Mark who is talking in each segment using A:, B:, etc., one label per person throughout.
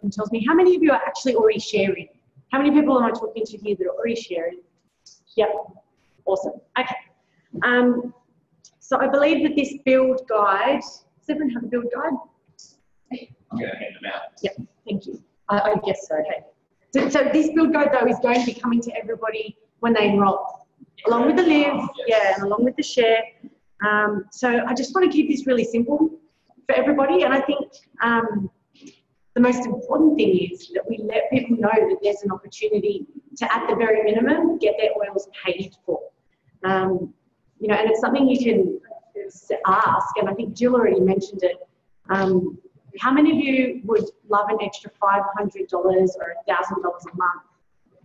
A: and tells me how many of you are actually already sharing. How many people am I talking to here that are already sharing? Yep, awesome. Okay. So I believe that this build guide, does everyone have a build guide?
B: I'm going to hand them out.
A: Yep, thank you. I guess so, okay. So this build guide though is going to be coming to everybody when they enroll, along with the live, yeah, and along with the share. So I just want to keep this really simple for everybody, and I think the most important thing is that we let people know that there's an opportunity to, at the very minimum, get their oils paid for. You know, and it's something you can ask, and I think Jill already mentioned it. How many of you would love an extra $500 or $1,000 a month?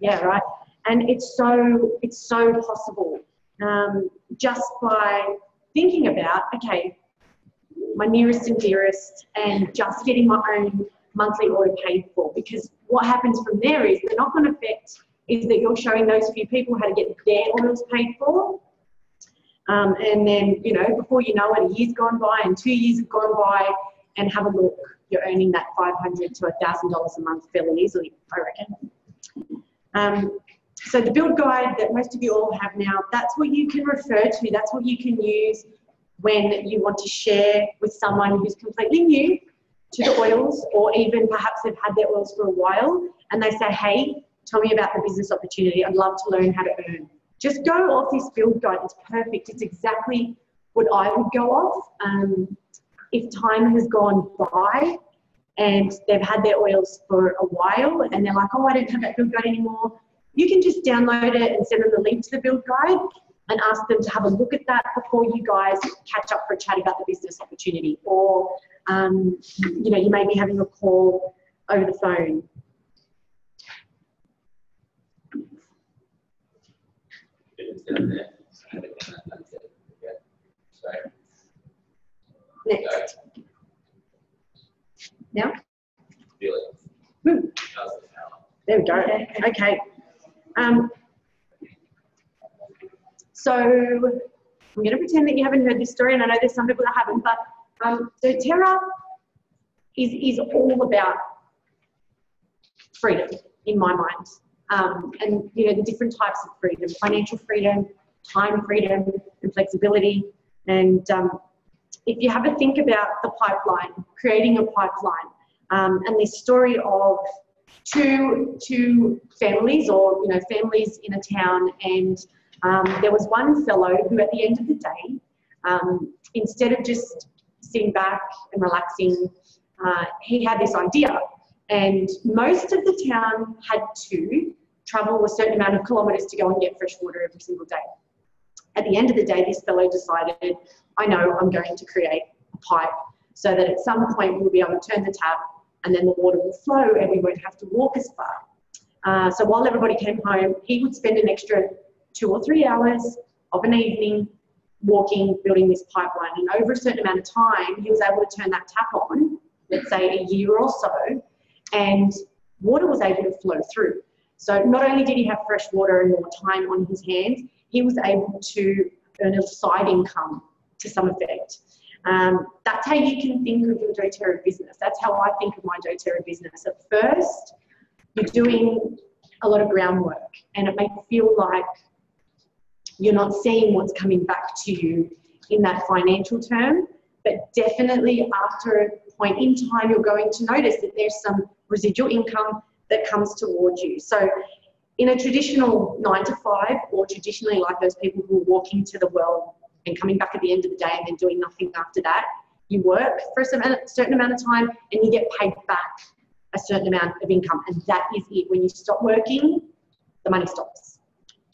A: Yeah, right. And it's so possible just by thinking about, okay, my nearest and dearest, and just getting my own monthly order paid for. Because what happens from there is the knock-on effect is that you're showing those few people how to get their orders paid for. And then, you know, before you know it, a year's gone by and 2 years have gone by, and have a look, you're earning that $500 to $1,000 a month fairly easily, I reckon. So the build guide that most of you all have now, that's what you can refer to, that's what you can use when you want to share with someone who's completely new to the oils, or even perhaps they've had their oils for a while and they say, hey, tell me about the business opportunity, I'd love to learn how to earn. Just go off this build guide, it's perfect, it's exactly what I would go off. If time has gone by and they've had their oils for a while and they're like, oh, I don't have that build guide anymore, you can just download it and send them the link to the build guide and ask them to have a look at that before you guys catch up for a chat about the business opportunity. Or, you know, you may be having a call over the phone. Next. Now? There we go. Okay. So I'm going to pretend that you haven't heard this story, and I know there's some people that haven't, but doTERRA is all about freedom in my mind. And, you know, the different types of freedom: financial freedom, time freedom, and flexibility. And if you have a think about the pipeline, creating a pipeline, and this story of two families, or, you know, families in a town, and there was one fellow who at the end of the day, instead of just sitting back and relaxing, he had this idea, and most of the town had to travel a certain amount of kilometres to go and get fresh water every single day. At the end of the day, this fellow decided, I know I'm going to create a pipe so that at some point we'll be able to turn the tap and then the water will flow and we won't have to walk as far. So while everybody came home, he would spend an extra 2 or 3 hours of an evening walking, building this pipeline. And over a certain amount of time, he was able to turn that tap on, let's say a year or so, and water was able to flow through. So not only did he have fresh water and more time on his hands, he was able to earn a side income to some effect. That's how you can think of your doTERRA business. That's how I think of my doTERRA business. At first, you're doing a lot of groundwork, and it may feel like you're not seeing what's coming back to you in that financial term, but definitely after a point in time, you're going to notice that there's some residual income that comes towards you. So in a traditional 9 to 5, or traditionally like those people who are walking to the well and coming back at the end of the day and then doing nothing after that, you work for a certain amount of time and you get paid back a certain amount of income, and that is it. When you stop working, the money stops.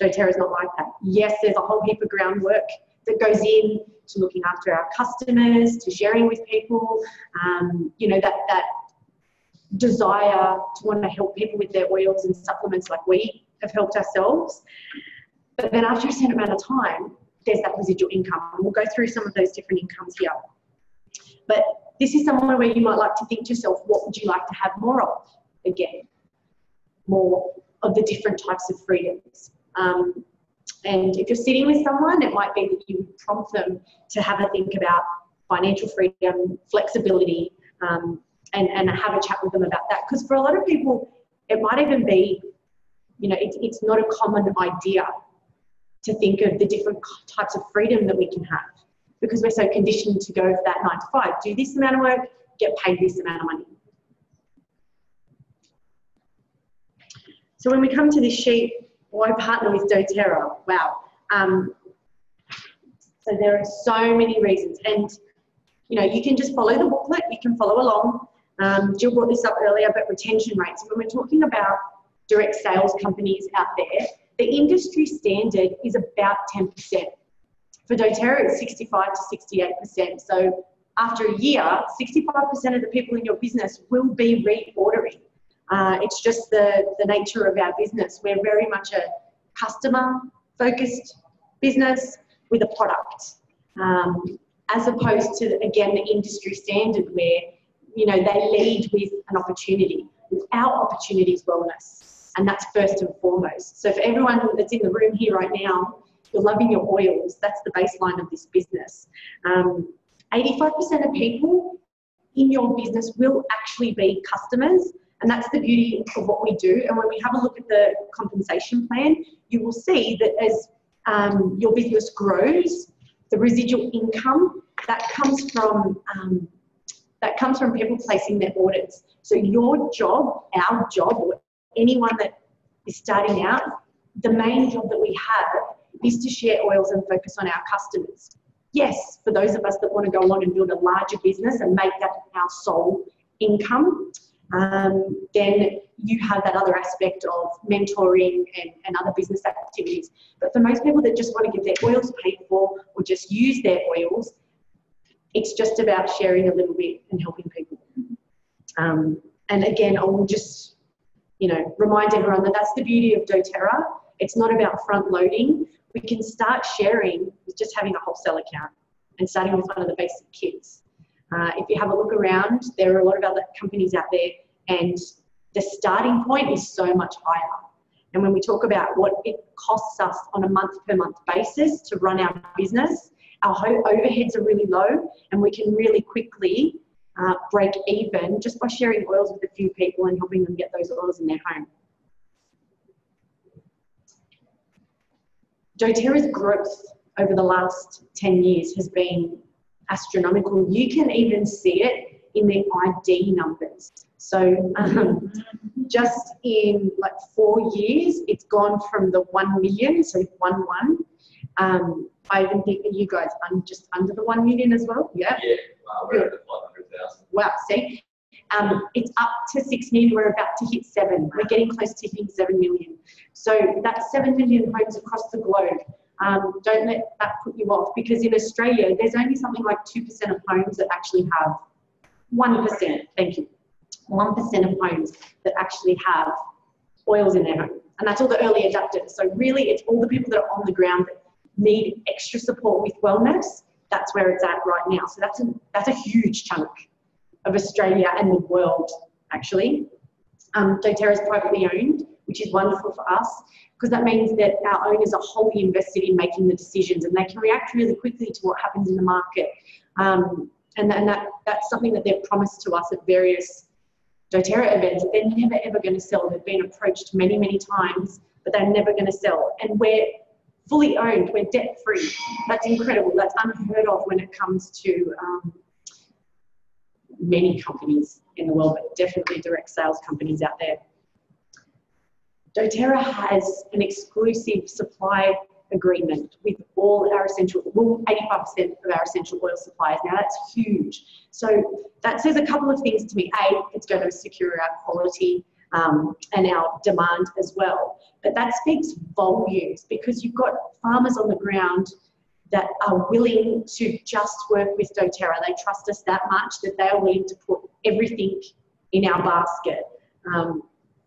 A: doTERRA is not like that. Yes, there's a whole heap of groundwork that goes in to looking after our customers, to sharing with people, you know, that desire to want to help people with their oils and supplements like we have helped ourselves. But then after a certain amount of time, there's that residual income. And we'll go through some of those different incomes here. But this is somewhere where you might like to think to yourself, what would you like to have more of? Again, more of the different types of freedoms. And if you're sitting with someone, it might be that you would prompt them to have a think about financial freedom, flexibility, and have a chat with them about that. Because for a lot of people, it might even be, you know, it's not a common idea to think of the different types of freedom that we can have, because we're so conditioned to go for that 9 to 5, do this amount of work, get paid this amount of money. So when we come to this sheet, why partner with doTERRA? Wow. So there are so many reasons, and you know, you can just follow the booklet, you can follow along. Jill brought this up earlier, but retention rates. When we're talking about direct sales companies out there, the industry standard is about 10%. For doTERRA, it's 65 to 68%. So after a year, 65% of the people in your business will be reordering. It's just the nature of our business. We're very much a customer-focused business with a product, as opposed to, again, the industry standard where, you know, they lead with an opportunity. Our opportunity is wellness, and that's first and foremost. So for everyone that's in the room here right now, you're loving your oils. That's the baseline of this business. 85% of people in your business will actually be customers, and that's the beauty of what we do. And when we have a look at the compensation plan, you will see that as your business grows, the residual income that comes from people placing their orders. So your job, our job, or anyone that is starting out, the main job that we have is to share oils and focus on our customers. Yes, for those of us that want to go on and build a larger business and make that our sole income, then you have that other aspect of mentoring and other business activities. But for most people that just want to get their oils paid for or just use their oils, it's just about sharing a little bit and helping people. And again, I will just, you know, remind everyone that that's the beauty of doTERRA. It's not about front loading. We can start sharing with just having a wholesale account and starting with one of the basic kits. If you have a look around, there are a lot of other companies out there, and the starting point is so much higher. And when we talk about what it costs us on a month-per-month basis to run our business, our overheads are really low, and we can really quickly break even just by sharing oils with a few people and helping them get those oils in their home. doTERRA's growth over the last 10 years has been astronomical. You can even see it in the ID numbers. So just in like 4 years, it's gone from the 1 million, so 1-1. I even think that you guys are just under the 1 million as well. Yeah.
B: Yeah, we're at 500,000.
A: Wow, see? It's up to 6 million. We're about to hit 7. We're getting close to hitting 7 million. So that's 7 million homes across the globe. Don't let that put you off, because in Australia, there's only something like 2% of homes that actually have 1%. Thank you. 1% of homes that actually have oils in their home. And that's all the early adopters. So really, it's all the people that are on the ground that need extra support with wellness. That's where it's at right now. So that's a huge chunk of Australia and the world, actually. doTERRA is privately owned, which is wonderful for us, because that means that our owners are wholly invested in making the decisions, and they can react really quickly to what happens in the market. And that's something that they've promised to us at various doTERRA events. They're never, ever going to sell. They've been approached many, many times, but they're never going to sell. And we're fully owned. We're debt-free. That's incredible. That's unheard of when it comes to many companies in the world, but definitely direct sales companies out there. doTERRA has an exclusive supply agreement with all our essential, well, 85% of our essential oil suppliers. Now that's huge. So that says a couple of things to me. A, it's going to secure our quality and our demand as well. But that speaks volumes, because you've got farmers on the ground that are willing to just work with doTERRA. They trust us that much that they are willing to put everything in our basket.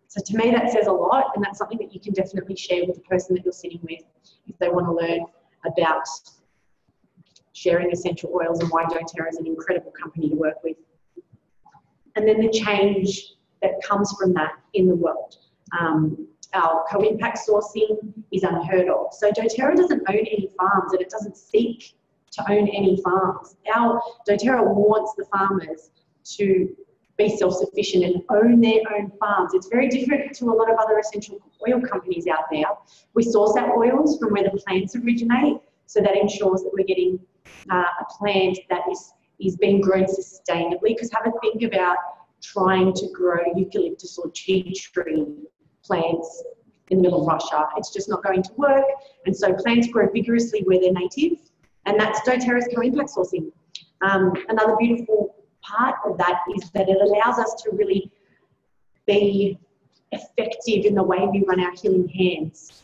A: So to me, that says a lot, and that's something that you can definitely share with the person that you're sitting with if they want to learn about sharing essential oils and why doTERRA is an incredible company to work with. And then the change that comes from that in the world. Our co-impact sourcing is unheard of. So doTERRA doesn't own any farms, and it doesn't seek to own any farms. Our doTERRA wants the farmers to be self-sufficient and own their own farms. It's very different to a lot of other essential oil companies out there. We source our oils from where the plants originate, so that ensures that we're getting a plant that is being grown sustainably. Because have a think about trying to grow eucalyptus or tea tree plants in the middle of Russia. It's just not going to work. And so plants grow vigorously where they're native, and that's doTERRA's co-impact sourcing. Another beautiful part of that is that it allows us to really be effective in the way we run our healing hands.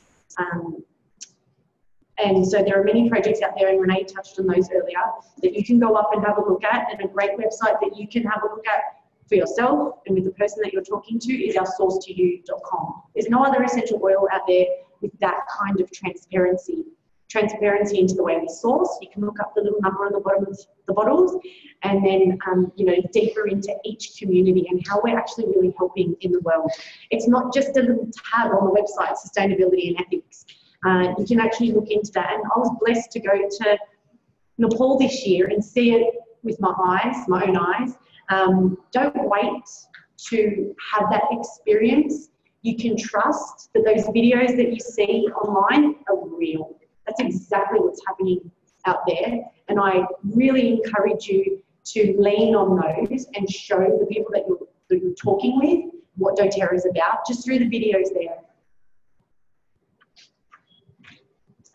A: And so there are many projects out there, and Renee touched on those earlier, that you can go up and have a look at, and a great website that you can have a look at for yourself and with the person that you're talking to is our sourcetoyou.com. There's no other essential oil out there with that kind of transparency into the way we source. You can look up the little number on the bottom of the bottles, and then you know, deeper into each community and how we're actually really helping in the world. It's not just a little tab on the website, sustainability and ethics. You can actually look into that. And I was blessed to go to Nepal this year and see it with my own eyes. Don't wait to have that experience. You can trust that those videos that you see online are real. That's exactly what's happening out there. And I really encourage you to lean on those and show the people that you're talking with what doTERRA is about, just through the videos there.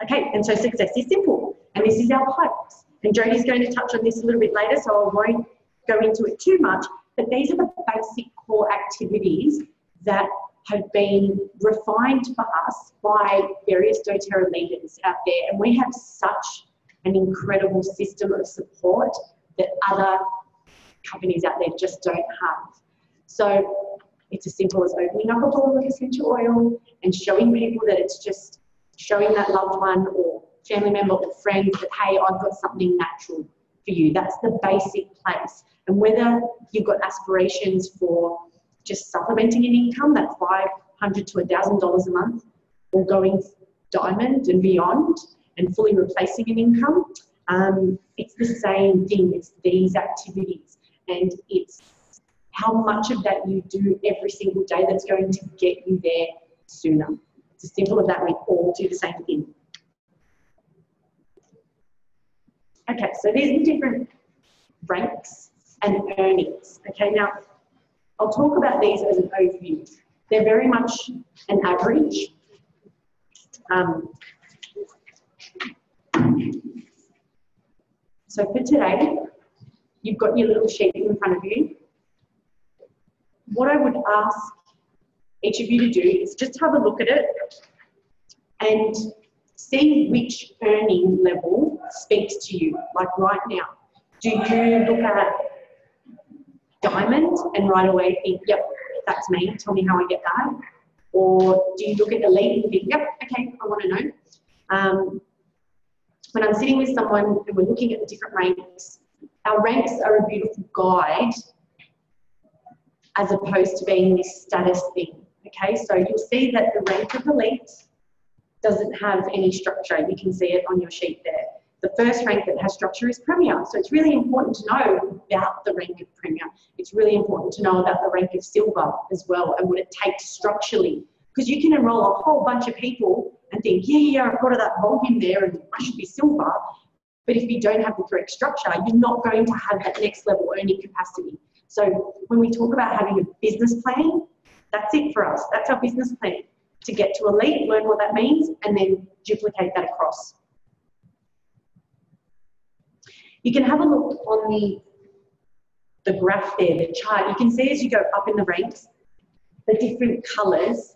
A: Okay, and so success is simple. And this is our pipes. And Jodie's going to touch on this a little bit later, so I won't go into it too much. But these are the basic core activities that have been refined for us by various doTERRA leaders out there. And we have such an incredible system of support that other companies out there just don't have. So it's as simple as opening up a bottle of essential oil and showing people that it's just showing that loved one or family member or friend that, hey, I've got something natural for you. That's the basic place. And whether you've got aspirations for just supplementing an income, that's $500 to $1,000 a month, or going diamond and beyond and fully replacing an income, it's the same thing. It's these activities, and it's how much of that you do every single day that's going to get you there sooner. It's as simple as that. We all do the same thing. Okay, so these are the different ranks and earnings. Okay, now I'll talk about these as an overview. They're very much an average. So for today, you've got your little sheet in front of you. What I would ask each of you to do is just have a look at it and see which earning level speaks to you, like right now. Do you look at diamond and right away think, yep, that's me, tell me how I get that? Or do you look at elite and think, yep, okay, I want to know? When I'm sitting with someone and we're looking at the different ranks, our ranks are a beautiful guide as opposed to being this status thing, okay? So you'll see that the rank of elite doesn't have any structure. You can see it on your sheet there. The first rank that has structure is Premier. So it's really important to know about the rank of Premier. It's really important to know about the rank of Silver as well and what it takes structurally. Because you can enroll a whole bunch of people and think, yeah, I've got that volume there and I should be Silver. But if you don't have the correct structure, you're not going to have that next level earning capacity. So when we talk about having a business plan, that's it for us. That's our business plan. To get to elite, learn what that means, and then duplicate that across. You can have a look on the graph there, the chart. You can see as you go up in the ranks, the different colours,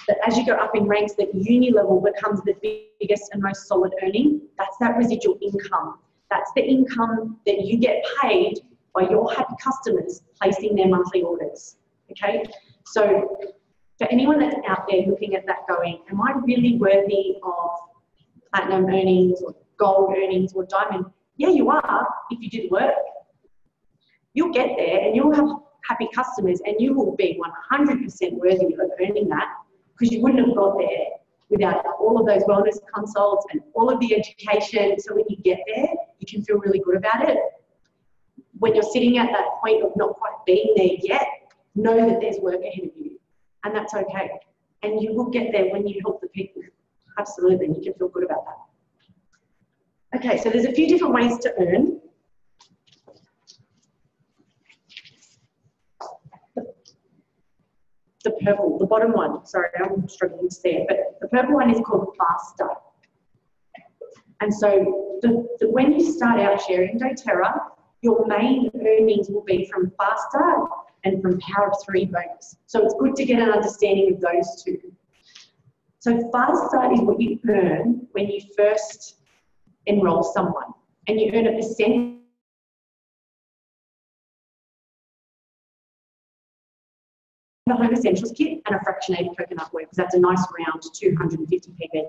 A: that as you go up in ranks, that uni level becomes the biggest and most solid earning. That's that residual income. That's the income that you get paid by your happy customers placing their monthly orders, okay? So for anyone that's out there looking at that going, am I really worthy of platinum earnings or gold earnings or diamond? Yeah, you are if you do the work. You'll get there and you'll have happy customers and you will be 100% worthy of earning that, because you wouldn't have got there without all of those wellness consults and all of the education. So when you get there, you can feel really good about it. when you're sitting at that point of not quite being there yet, know that there's work ahead of you, and that's okay. And you will get there when you help the people. Absolutely, you can feel good about that. Okay, so there's a few different ways to earn. The purple, the bottom one, sorry, I'm struggling to see it, but the purple one is called Fast Start. And so when you start out sharing doTERRA, your main earnings will be from Fast Start and from Power of 3 bonus. So it's good to get an understanding of those two. So Fast Start is what you earn when you first enroll someone, and you earn a percent the Home Essentials kit and a fractionated coconut oil, because that's a nice round 250 PB.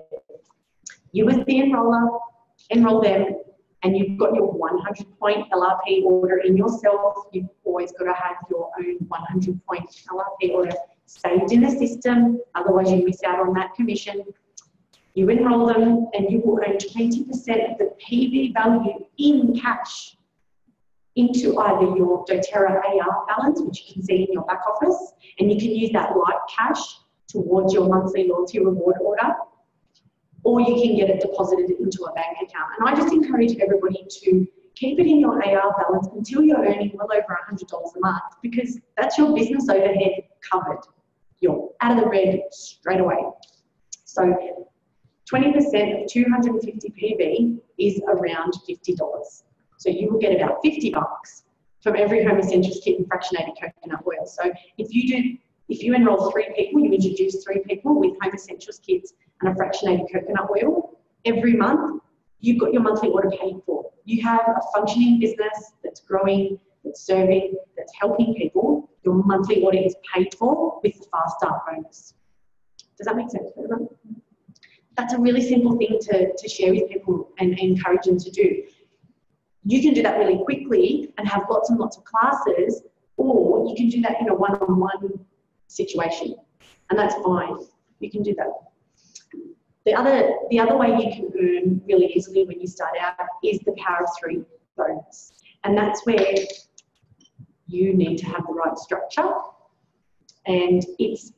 A: You as the enroller, enroll them, and you've got your 100-point LRP order in yourself. You've always got to have your own 100-point LRP order saved in the system, otherwise you miss out on that commission. You enroll them, and you will earn 20% of the PB value in cash into either your doTERRA AR balance, which you can see in your back office, and you can use that like cash towards your monthly loyalty reward order, or you can get it deposited into a bank account. And I just encourage everybody to keep it in your AR balance until you're earning well over $100 a month, because that's your business overhead covered. You're out of the red straight away. So 20% of 250 PB is around $50. So you will get about $50 from every Home Essentials kit and fractionated coconut oil. So if you enroll 3 people, you introduce 3 people with Home Essentials kits and a fractionated coconut oil, every month you've got your monthly order paid for. You have a functioning business that's growing, that's serving, that's helping people. Your monthly order is paid for with the Fast Start bonus. Does that make sense for everyone? That's a really simple thing to share with people and encourage them to do. You can do that really quickly and have lots and lots of classes, or you can do that in a one-on-one situation, and that's fine. You can do that. The other way you can earn really easily when you start out is the Power of 3 bonus, and that's where you need to have the right structure, and it's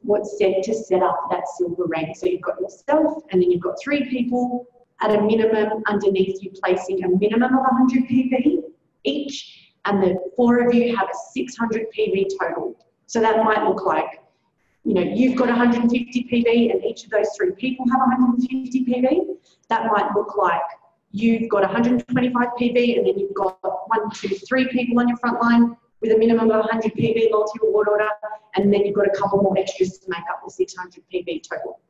A: what's said to set up that silver rank. So you've got yourself, and then you've got 3 people at a minimum underneath you, placing a minimum of 100 PB each, and the 4 of you have a 600 PB total. So that might look like, you know, you've got 150 PB and each of those 3 people have 150 PB. That might look like you've got 125 PB and then you've got 1, 2, 3 people on your front line with a minimum of 100 PB loyalty reward order, and then you've got a couple more extras to make up the 600 PB total.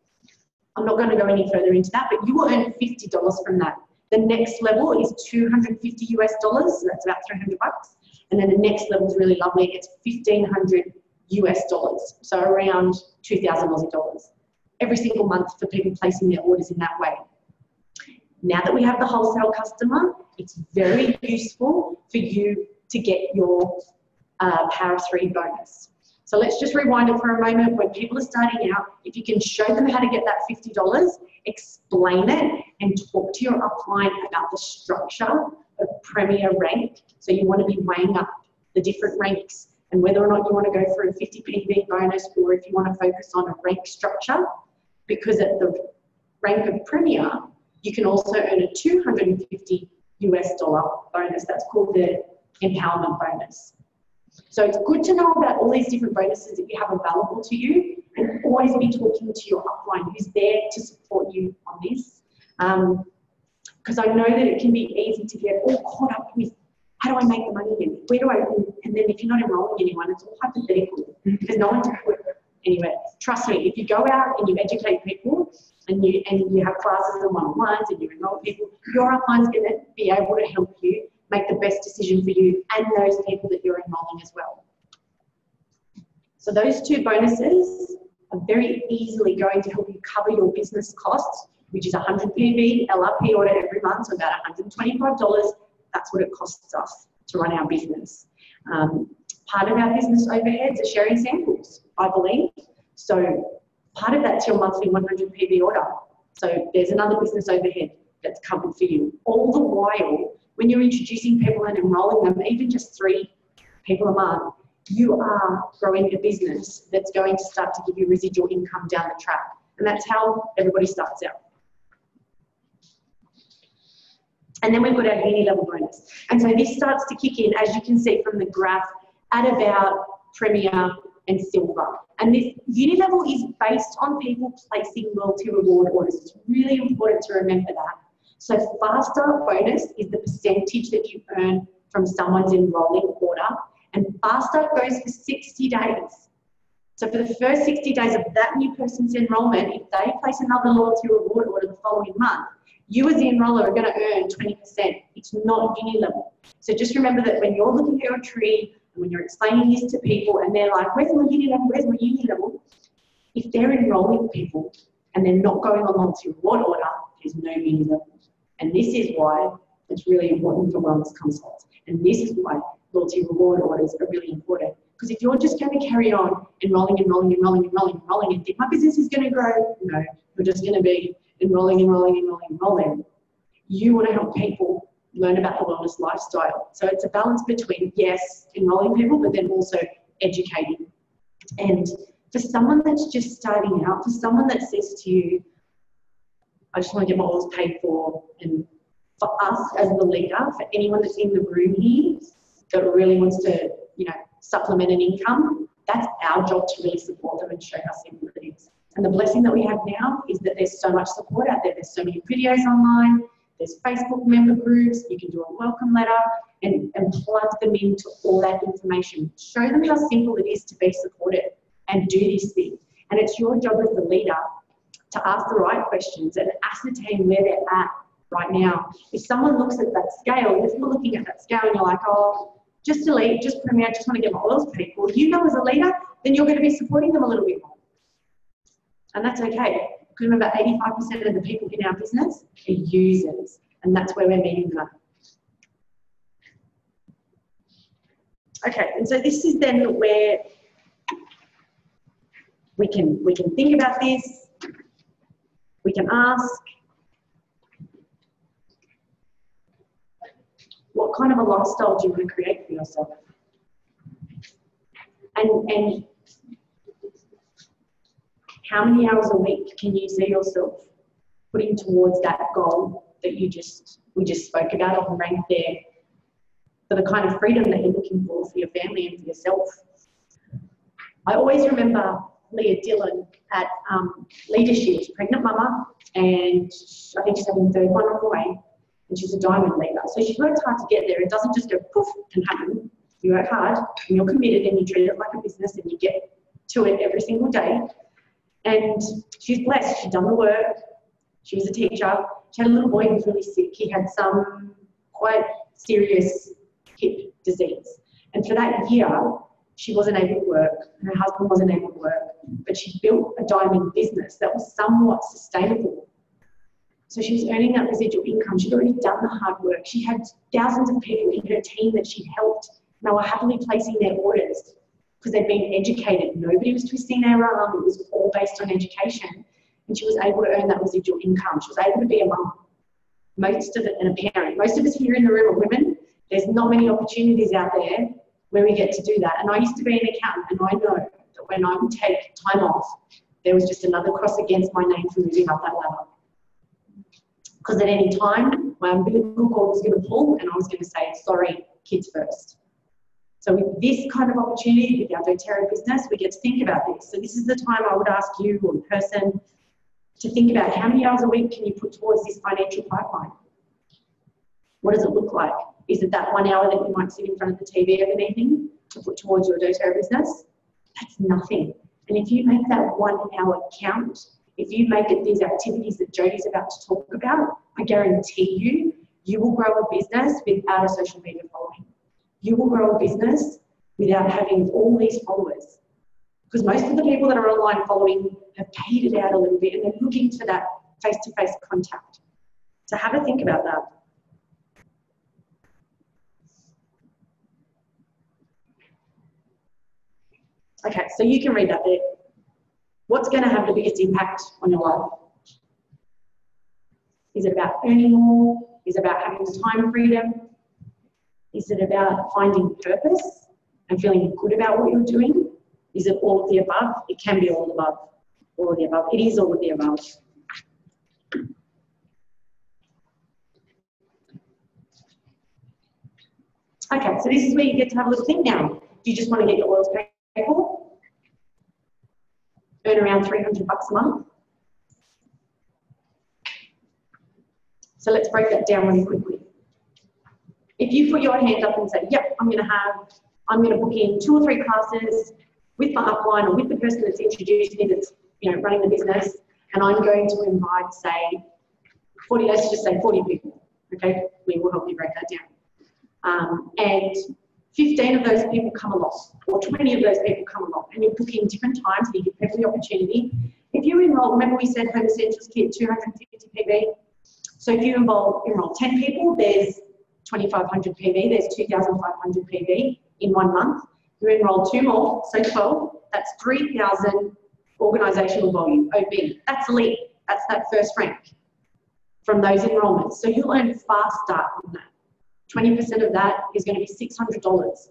A: I'm not going to go any further into that, but you will earn $50 from that. The next level is $250 US, so that's about 300 bucks. And then the next level is really lovely. It's 1,500 US dollars, so around 2,000 Aussie dollars every single month for people placing their orders in that way. Now that we have the wholesale customer, it's very useful for you to get your Power of 3 bonus. So let's just rewind it for a moment. When people are starting out, if you can show them how to get that $50, explain it, and talk to your upline about the structure of Premier rank. So you want to be weighing up the different ranks and whether or not you want to go for a 50 PB bonus, or if you want to focus on a rank structure, because at the rank of Premier, you can also earn a $250 US bonus. That's called the empowerment bonus. So it's good to know about all these different bonuses that you have available to you, and always be talking to your upline who's there to support you on this. Because I know that it can be easy to get all caught up with, how do I make the money in? Where do I, and then if you're not enrolling anyone, it's all hypothetical because no one's put anywhere. Trust me, if you go out and you educate people and you have classes and one-on-ones and you enroll people, your upline's going to be able to help you make the best decision for you and those people that you're enrolling as well. So those 2 bonuses are very easily going to help you cover your business costs, which is 100 PB LRP order every month, so about $125. That's what it costs us to run our business. Part of our business overheads are sharing samples, I believe. So part of that's your monthly 100 PB order. So there's another business overhead that's covered for you. All the while, when you're introducing people and enrolling them, even just 3 people a month, you are growing a business that's going to start to give you residual income down the track. And that's how everybody starts out. And then we've got our uni level bonus. And so this starts to kick in, as you can see from the graph, at about Premier and Silver. And this uni level is based on people placing loyalty reward orders. It's really important to remember that. So faster bonus is the percentage that you earn from someone's enrolling order. And faster goes for 60 days. So for the first 60 days of that new person's enrollment, if they place another loyalty reward order the following month, you as the enroller are going to earn 20%. It's not uni level. So just remember that when you're looking at your tree and when you're explaining this to people and they're like, where's my uni level, where's my uni level? If they're enrolling people and they're not going on loyalty reward order, there's no uni level. And this is why it's really important for wellness consults. And this is why loyalty reward orders are really important. Because if you're just going to carry on enrolling and think my business is going to grow, no, you're just going to be enrolling. You want to help people learn about the wellness lifestyle. So it's a balance between, yes, enrolling people, but then also educating. And for someone that's just starting out, for someone that says to you, I just want to get my orders paid for, and for us as the leader, for anyone that's in the room here that really wants to, you know, supplement an income, that's our job to really support them and show how simple it is. And the blessing that we have now is that there's so much support out there. There's so many videos online, there's Facebook member groups, you can do a welcome letter and plug them into all that information. Show them how simple it is to be supported and do this thing. And it's your job as the leader to ask the right questions and ascertain where they're at right now. If someone looks at that scale, if you're looking at that scale and you're like, oh, just delete, just Premier, I just want to get my oils paid for, you know as a leader, then you're going to be supporting them a little bit more. And that's okay, because remember 85% of the people in our business are users, and that's where we're meeting them. Okay, and so this is then where we can think about this, we can ask, what kind of a lifestyle do you want to create for yourself? And how many hours a week can you see yourself putting towards that goal that we just spoke about or ranked there for the kind of freedom that you're looking for your family and for yourself? I always remember Leah Dillon at Leadership, she's a pregnant mama, and I think she's having the 3rd one on the way, and she's a diamond leader. So she's worked hard to get there. It doesn't just go poof and happen. You work hard and you're committed and you treat it like a business and you get to it every single day. And she's blessed. She'd done the work. She was a teacher. She had a little boy who was really sick. He had some quite serious hip disease. And for that year, she wasn't able to work, and her husband wasn't able to work. But she built a diamond business that was somewhat sustainable. So she was earning that residual income. She'd already done the hard work. She had thousands of people in her team that she'd helped. And they were happily placing their orders because they'd been educated. Nobody was twisting their arm. It was all based on education. And she was able to earn that residual income. She was able to be a mum, most of it, and a parent. Most of us here in the room are women. There's not many opportunities out there where we get to do that. And I used to be an accountant, and I know that when I would take time off, there was just another cross against my name for moving up that ladder. Because at any time, my umbilical cord was going to pull, and I was going to say, sorry, kids first. So with this kind of opportunity, with our doTERRA business, we get to think about this. So this is the time I would ask you or the person to think about how many hours a week can you put towards this financial pipeline? What does it look like? Is it that 1 hour that you might sit in front of the TV of an evening to put towards your doTERRA business? That's nothing. And if you make that 1 hour count, if you make it these activities that Jodie's about to talk about, I guarantee you, you will grow a business without a social media following. You will grow a business without having all these followers. Because most of the people that are online following have paid it out a little bit and they're looking for that face-to-face contact. So have a think about that. Okay, so you can read that bit. What's going to have the biggest impact on your life? Is it about earning more? Is it about having time freedom? Is it about finding purpose and feeling good about what you're doing? Is it all of the above? It can be all above. All of the above. It is all of the above. Okay, so this is where you get to have a little think now. Do you just want to get your oils paid for? Earn around $300 a month? So let's break that down really quickly. If you put your hand up and say, yep, I'm going to book in 2 or 3 classes with my upline or with the person that's introduced me that's running the business, and I'm going to invite, say, 40, let's just say 40 people, okay? We will help you break that down. And 15 of those people come along, or 20 of those people come along, and you're booking different times, and you give people the opportunity. If you enroll, remember we said Home Essentials Kit, 250 PV? So if you enroll 10 people, there's 2,500 PV, there's 2,500 PV in 1 month. You enroll 2 more, so 12, that's 3,000 organisational volume, OB. That's elite, that's that first rank from those enrolments. So you'll earn faster on that. 20% of that is going to be $600.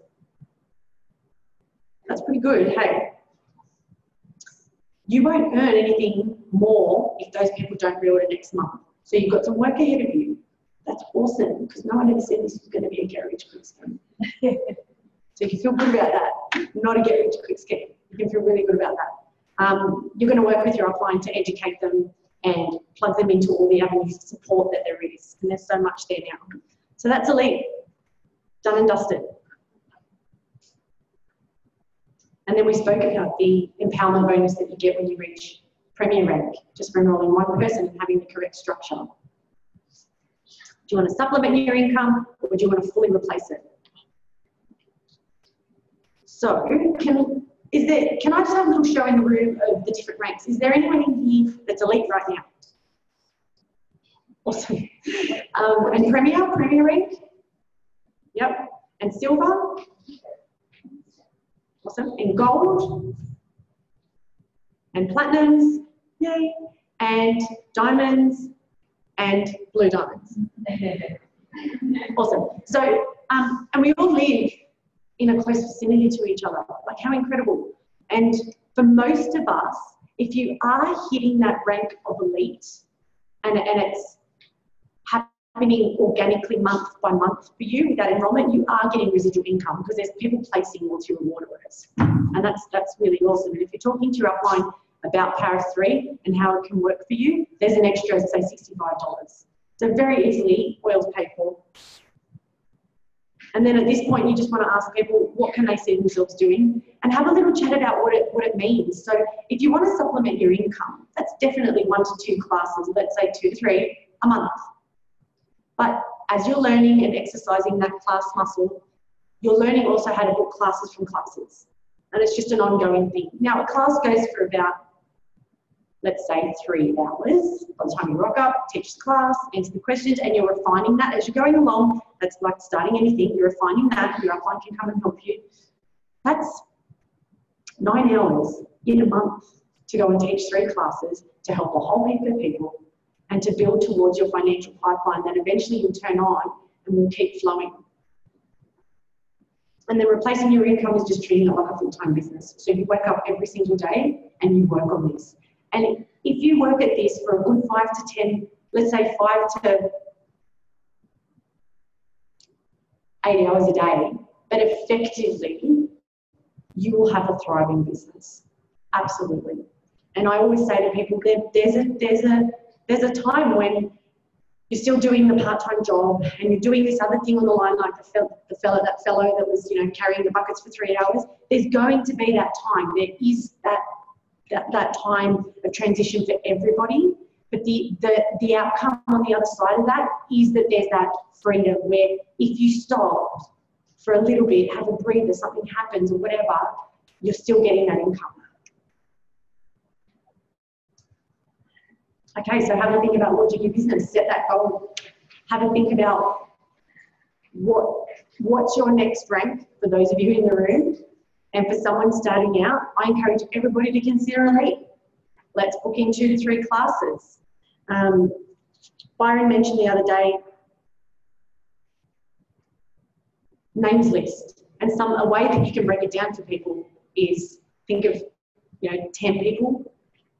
A: That's pretty good, hey? You won't earn anything more if those people don't reorder next month. So you've got some work ahead of you. That's awesome, because no one ever said this was going to be a get rich quick scheme. So you can feel good about that. Not a get rich quick scheme. You can feel really good about that. You're going to work with your upline to educate them and plug them into all the avenues of support that there is. And there's so much there now. So that's elite. Done and dusted. And then we spoke about the empowerment bonus that you get when you reach Premier rank, just for enrolling 1 person and having the correct structure. Do you want to supplement your income, or do you want to fully replace it? So, can I just have a little show in the room of the different ranks? Is there anyone in here that's elite right now? Awesome. And Premier rank? Yep. And silver? Awesome. And gold? And platinums? Yay. And diamonds? And blue diamonds. Awesome. So, and we all live in a close vicinity to each other. Like, how incredible. And for most of us, if you are hitting that rank of elite, and it's happening organically month by month for you with that enrollment, you are getting residual income because there's people placing more to your reward orders. And that's really awesome. And if you're talking to your upline about Paris 3 and how it can work for you, there's an extra, say, $65. So very easily, oils paid for. And then at this point, you just want to ask people, what can they see themselves doing? And have a little chat about what it means. So if you want to supplement your income, that's definitely 1 to 2 classes, let's say 2 to 3 a month. But as you're learning and exercising that class muscle, you're learning also how to book classes from classes. And it's just an ongoing thing. Now, a class goes for about, let's say, 3 hours. By the time you rock up, teach the class, answer the questions, and you're refining that as you're going along. That's like starting anything. You're refining that. Your upline can come and help you. That's 9 hours in a month to go and teach 3 classes to help a whole heap of people and to build towards your financial pipeline that eventually you'll turn on and will keep flowing. And then replacing your income is just treating it like a full-time business. So you wake up every single day and you work on this. And if you work at this for a good 5 to 10, let's say 5 to 8 hours a day, but effectively, you will have a thriving business. Absolutely. And I always say to people, there's a time when you're still doing the part-time job and you're doing this other thing on the line, like that fellow that was, carrying the buckets for 3 hours. There's going to be that time. There is that time of transition for everybody. But the outcome on the other side of that is that there's that freedom where if you stop for a little bit, have a breather, something happens or whatever, you're still getting that income. Okay, so have a think about launching your business, set that goal. Have a think about what's your next rank for those of you in the room. And for someone starting out, I encourage everybody to consider elite. Let's book in 2 to 3 classes. Byron mentioned the other day names list. And a way that you can break it down for people is think of, 10 people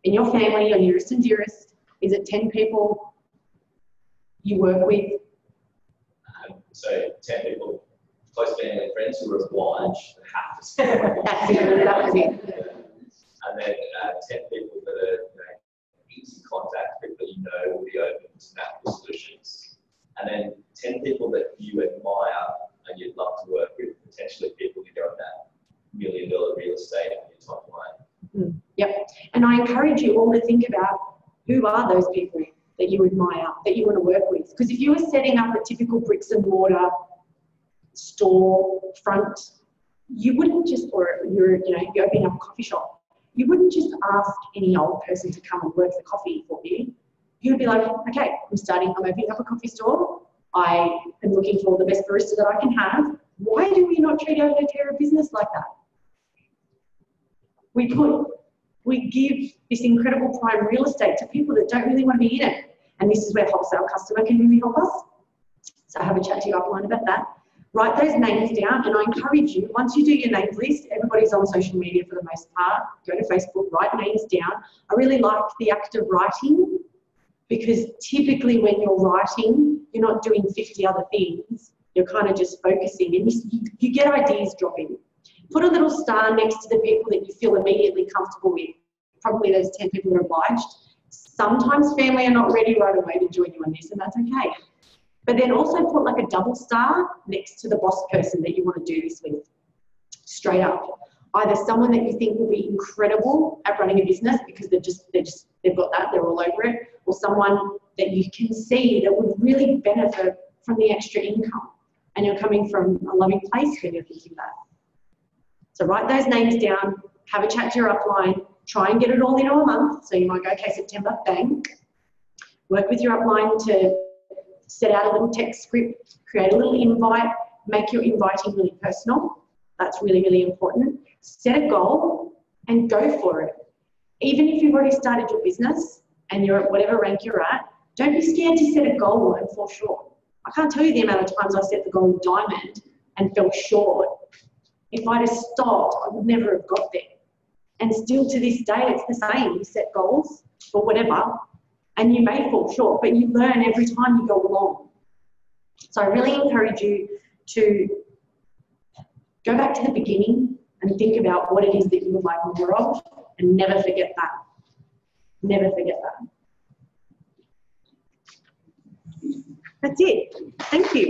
A: in your family, your nearest and dearest. Is it 10 people you work with?
B: So 10 people, close family and friends who are obliged and have to spend money.
A: That's it.
B: And then 10 people that are easy contact, people that you know will be open to natural solutions. And then 10 people that you admire and you'd love to work with, potentially people who go in that $1 million real estate on your top line.
A: Yep. And I encourage you all to think about who are those people that you admire, that you want to work with. Because if you were setting up a typical bricks and mortar store front, you wouldn't just, or you're opening up a coffee shop, you wouldn't just ask any old person to come and work the coffee for you. You'd be like, okay, I'm opening up a coffee store. I am looking for the best barista that I can have. Why do we not treat our doTERRA business like that? We give this incredible prime real estate to people that don't really want to be in it. And this is where wholesale customer can really help us. So have a chat to your upline about that. Write those names down, and I encourage you, once you do your names list, everybody's on social media for the most part, go to Facebook, write names down. I really like the act of writing, because typically when you're writing, you're not doing 50 other things. You're kind of just focusing, and you get ideas dropping. Put a little star next to the people that you feel immediately comfortable with. Probably those 10 people that are obliged. Sometimes family are not ready right away to join you on this, and that's okay. But then also put like a double star next to the boss person that you want to do this with. Straight up. Either someone that you think will be incredible at running a business because they've got that, they're all over it, or someone that you can see that would really benefit from the extra income. And you're coming from a loving place when you're thinking that. So write those names down, have a chat to your upline, try and get it all into a month. So you might go, okay, September, bang. Work with your upline to set out a little text script, create a little invite, make your inviting really personal. That's really, really important. Set a goal and go for it. Even if you've already started your business and you're at whatever rank you're at, don't be scared to set a goal and fall short. I can't tell you the amount of times I set the goal diamond and fell short. If I'd have stopped, I would never have got there. And still to this day, it's the same. You set goals or whatever, and you may fall short, but you learn every time you go along. So I really encourage you to go back to the beginning and think about what it is that you would like more of, and never forget that. Never forget that. That's it. Thank you.